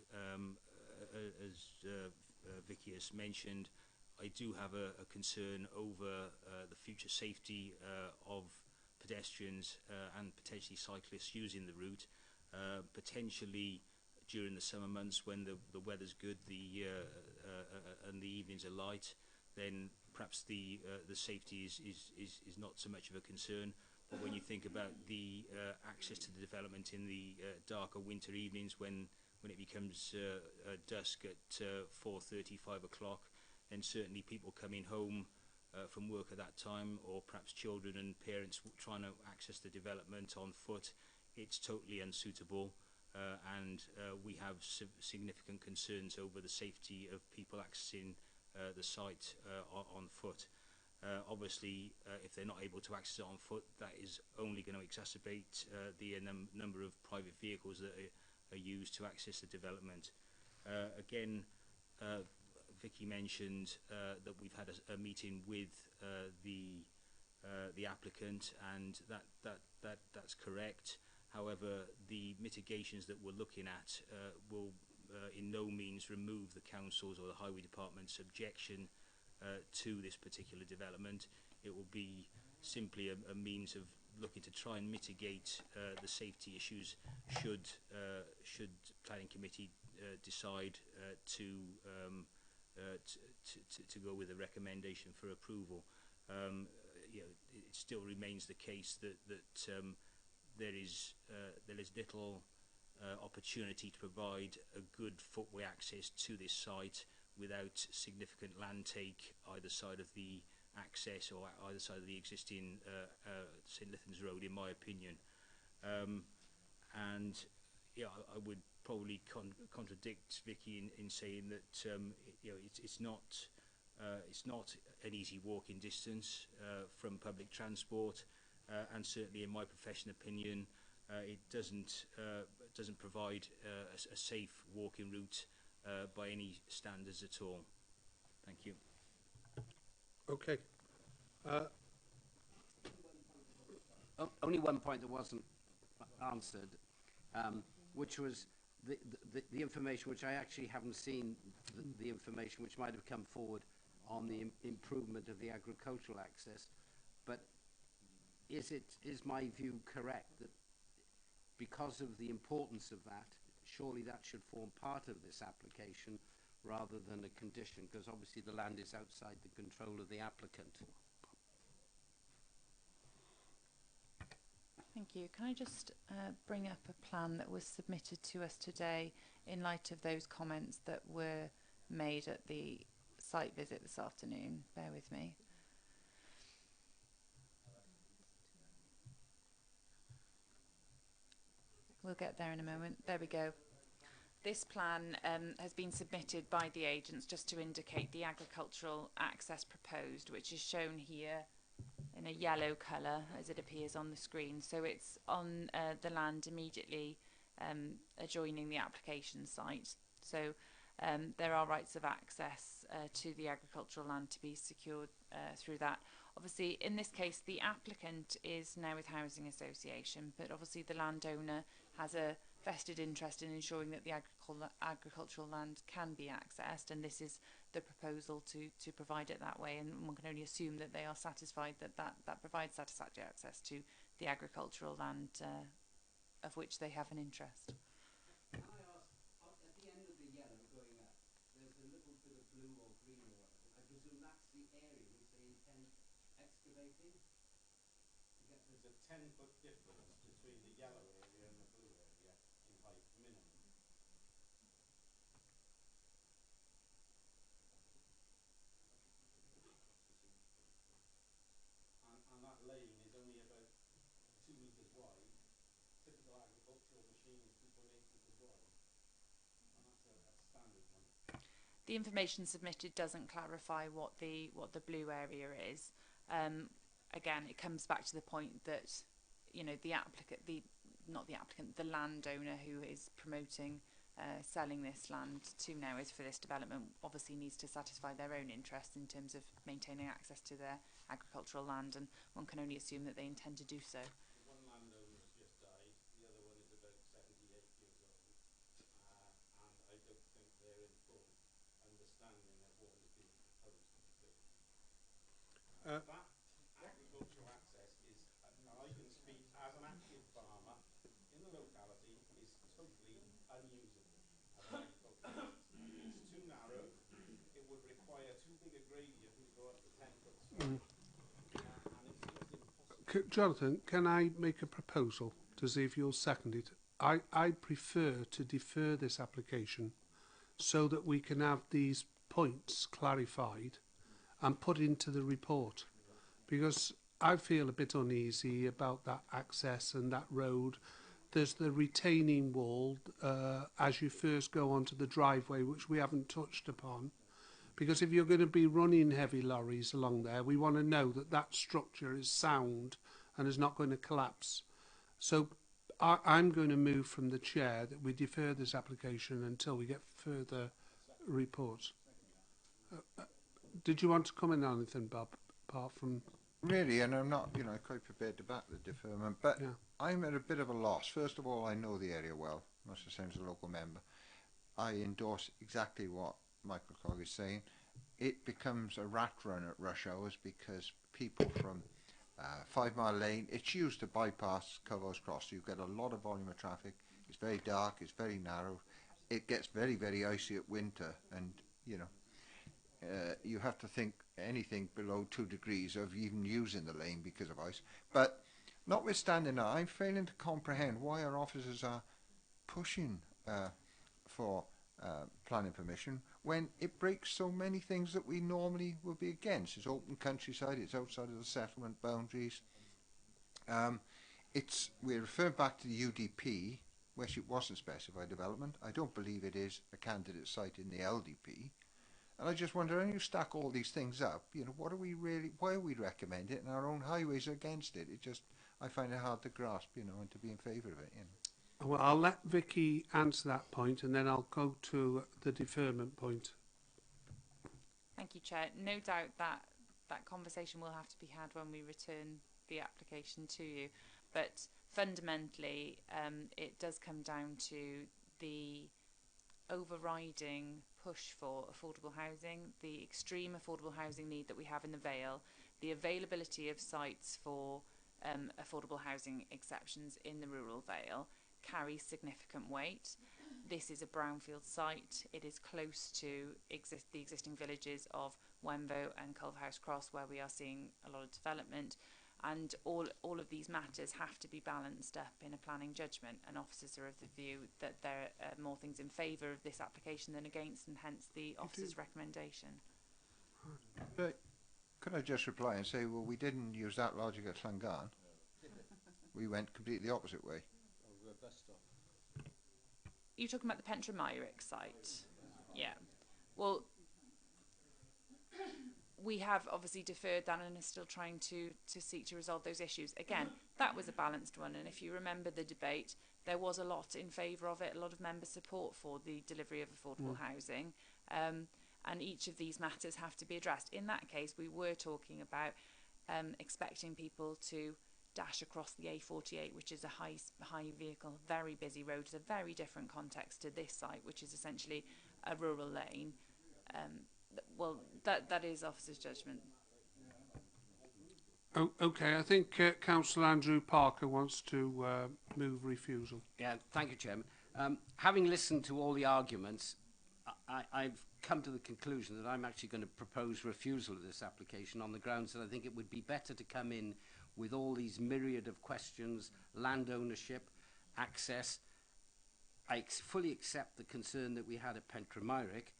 as Vicky has mentioned, I do have a concern over the future safety of pedestrians and potentially cyclists using the route, potentially during the summer months when the weather's good, and the evenings are light, then perhaps the safety is not so much of a concern. But when you think about the access to the development in the darker winter evenings when it becomes dusk at 4:30, 5 o'clock, then certainly people coming home from work at that time, or perhaps children and parents trying to access the development on foot, it's totally unsuitable. And we have significant concerns over the safety of people accessing the site on foot. Obviously, if they're not able to access it on foot, that is only going to exacerbate the number of private vehicles that are used to access the development. Again, Vicky mentioned that we've had a meeting with the applicant, and that's correct. However, the mitigations that we're looking at will in no means remove the council's or the highway department's objection to this particular development. It will be simply a means of looking to try and mitigate the safety issues should planning committee decide to go with a recommendation for approval. You know, it still remains the case that there is little opportunity to provide a good footway access to this site without significant land take either side of the access or either side of the existing St Lythans Road, in my opinion. And yeah, I would probably contradict Vicky in saying that you know, it's not an easy walking distance from public transport, and certainly in my professional opinion, it doesn't provide a safe walking route by any standards at all. Thank you. Okay. Only one point that wasn't answered, which was the information which I actually haven't seen, the information which might have come forward on the improvement of the agricultural access. But is my view correct that because of the importance of that, surely that should form part of this application rather than a condition, because obviously the land is outside the control of the applicant? Thank you. Can I just bring up a plan that was submitted to us today in light of those comments that were made at the site visit this afternoon? Bear with me. We'll get there in a moment. There we go. This plan has been submitted by the agents just to indicate the agricultural access proposed, which is shown here in a yellow colour as it appears on the screen. So it's on the land immediately adjoining the application site. So there are rights of access to the agricultural land to be secured through that. Obviously, in this case, the applicant is now with Housing Association, but obviously the landowner has a vested interest in ensuring that the agricultural land can be accessed, and this is the proposal to provide it that way, and one can only assume that they are satisfied that provides satisfactory access to the agricultural land of which they have an interest. Can I ask, at the end of the yellow going up, there's a little bit of blue or green or whatever. I presume that's the area which they intend excavating? There's a 10-foot difference between the yellow area and the blue area in height minimum. And that lane is only about 2 metres wide. Typical agricultural machine is 2.8 metres wide. And that's a standard one. The information submitted doesn't clarify what the blue area is. Again, it comes back to the point that, you know, the landowner who is promoting selling this land to now is for this development obviously needs to satisfy their own interests in terms of maintaining access to their agricultural land, and one can only assume that they intend to do so. One landowner's just died, the other one is about 78 years old, and I don't think they're in full understanding of what is being proposed to do. That agricultural access is, and I can speak as an active farmer in the locality, is totally unusable as an agricultural access. It's too narrow. It would require too big a gradient to go up the 10-foot slope, and it seems impossible. Jonathan, can I make a proposal to see if you'll second it? I prefer to defer this application so that we can have these points clarified and put into the report, because I feel a bit uneasy about that access and that road. There's the retaining wall as you first go onto the driveway, which we haven't touched upon, Because if you're going to be running heavy lorries along there, we want to know that that structure is sound and is not going to collapse. So I'm going to move from the chair that we defer this application until we get further reports. Did you want to comment on anything, Bob, apart from... Really, and I'm not, quite prepared to back the deferment, but Yeah. I'm at a bit of a loss. First of all, I know the area well, much the same as a local member. I endorse exactly what Michael Cogg is saying. It becomes a rat run at rush hours because people from 5 Mile Lane, it's used to bypass Culver's Cross. You get a lot of volume of traffic. It's very dark, it's very narrow. It gets very, very icy at winter, and, you have to think anything below 2 degrees of even using the lane because of ice. But notwithstanding that, I'm failing to comprehend why our officers are pushing for planning permission when it breaks so many things that we normally would be against. It's open countryside, it's outside of the settlement boundaries. We're referring back to the UDP, which it wasn't specified development. I don't believe it is a candidate site in the LDP. And I just wonder, when you stack all these things up, why are we recommending it, and our own highways are against it? I find it hard to grasp, and to be in favour of it, Well, I'll let Vicky answer that point, and then I'll go to the deferment point. Thank you, Chair. No doubt that conversation will have to be had when we return the application to you. But fundamentally, it does come down to the overriding push for affordable housing, the extreme affordable housing need that we have in the Vale, the availability of sites for affordable housing exceptions in the rural Vale carries significant weight. This is a brownfield site. It is close to the existing villages of Wembo and Culverhouse Cross, where we are seeing a lot of development. And all of these matters have to be balanced up in a planning judgment, and officers are of the view that there are more things in favour of this application than against, and hence the officer's recommendation. But could I just reply and say, well, we didn't use that logic at Llangan. We went completely the opposite way. You're talking about the Pentre-Myrick site? Yeah. Well, we have obviously deferred that and are still trying to seek to resolve those issues. Again, that was a balanced one, and if you remember the debate, there was a lot in favour of it, a lot of member support for the delivery of affordable housing, and each of these matters have to be addressed. In that case, we were talking about expecting people to dash across the A48, which is a high vehicle, very busy road. It's a very different context to this site, which is essentially a rural lane. Well, that is officer's judgment. Oh, okay, I think Councillor Andrew Parker wants to move refusal. Yeah, thank you, Chairman. Having listened to all the arguments, I've come to the conclusion that I'm actually going to propose refusal of this application on the grounds that I think it would be better to come in with all these myriad of questions, land ownership, access. I fully accept the concern that we had at Pentre-Myrick.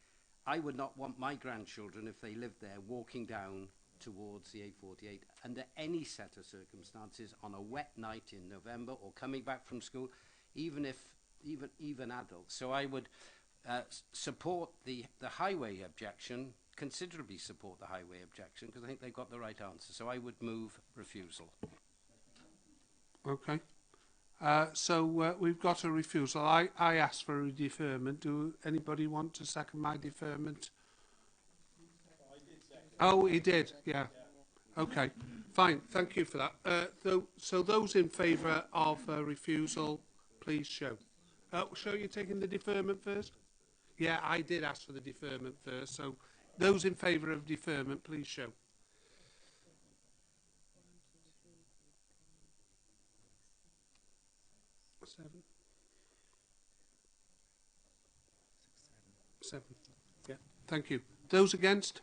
I would not want my grandchildren, if they lived there, walking down towards the A48 under any set of circumstances on a wet night in November or coming back from school, even adults. So I would support the highway objection, considerably support the highway objection, because I think they've got the right answer. So I would move refusal. Okay. So we've got a refusal. I asked for a deferment. Do anybody want to second my deferment? Oh, he did, yeah. Okay, fine. Thank you for that. So those in favour of refusal, please show. Show you're taking the deferment first? Yeah, I did ask for the deferment first. So those in favour of deferment, please show. Seven. Yeah, thank you. Those against?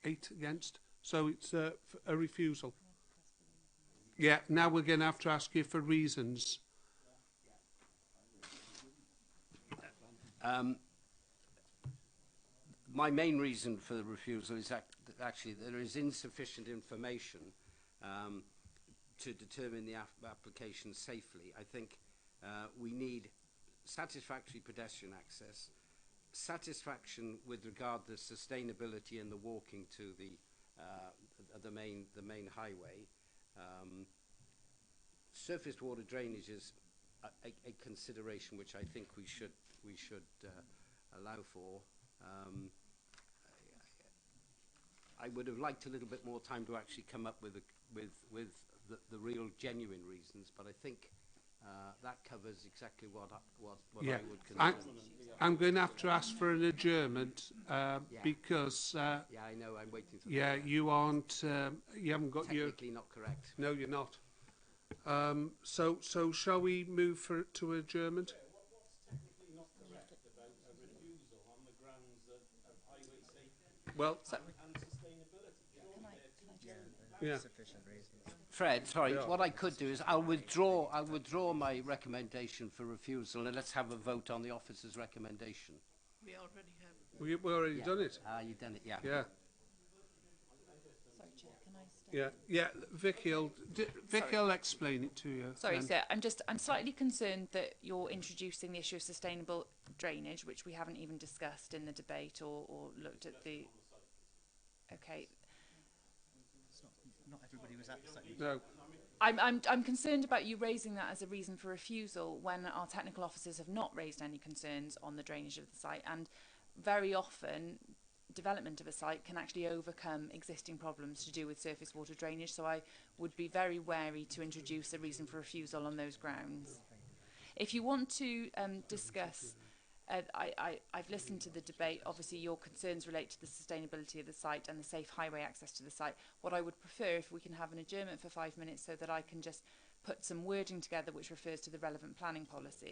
Eight against. So it's a refusal. Yeah, now we're going to have to ask you for reasons. My main reason for the refusal is actually there is insufficient information to determine the application safely. I think we need satisfactory pedestrian access, satisfaction with regard to sustainability and the walking to the main highway. Surface water drainage is a consideration which I think we should allow for. I would have liked a little bit more time to actually come up with the real genuine reasons, but I think that covers exactly what Yeah, I would consider. I'm going to have to ask for an adjournment because Yeah, I know. I'm waiting for yeah, that. you aren't. You haven't got your. Technically not correct. No, you're not. So shall we move to adjournment? What's technically not correct about a refusal on the grounds of highway safety Well, and sustainability? yeah. Sufficient reasons. Fred, sorry. Yeah. What I could do is I'll withdraw my recommendation for refusal, and let's have a vote on the officer's recommendation. We already have. We already done it. You've done it. Yeah. Yeah. Sorry, Chair, can I step? Yeah. Vicky'll explain it to you. Sorry, then. sir. I'm slightly concerned that you're introducing the issue of sustainable drainage, which we haven't even discussed in the debate or looked at the. Okay. Not everybody was at the site. No. I'm concerned about you raising that as a reason for refusal when our technical officers have not raised any concerns on the drainage of the site, and very often development of a site can actually overcome existing problems to do with surface water drainage, so I would be very wary to introduce a reason for refusal on those grounds. If you want to discuss, I've listened to the debate. Obviously your concerns relate to the sustainability of the site and the safe highway access to the site. What I would prefer, if we can have an adjournment for 5 minutes so that I can just put some wording together which refers to the relevant planning policy.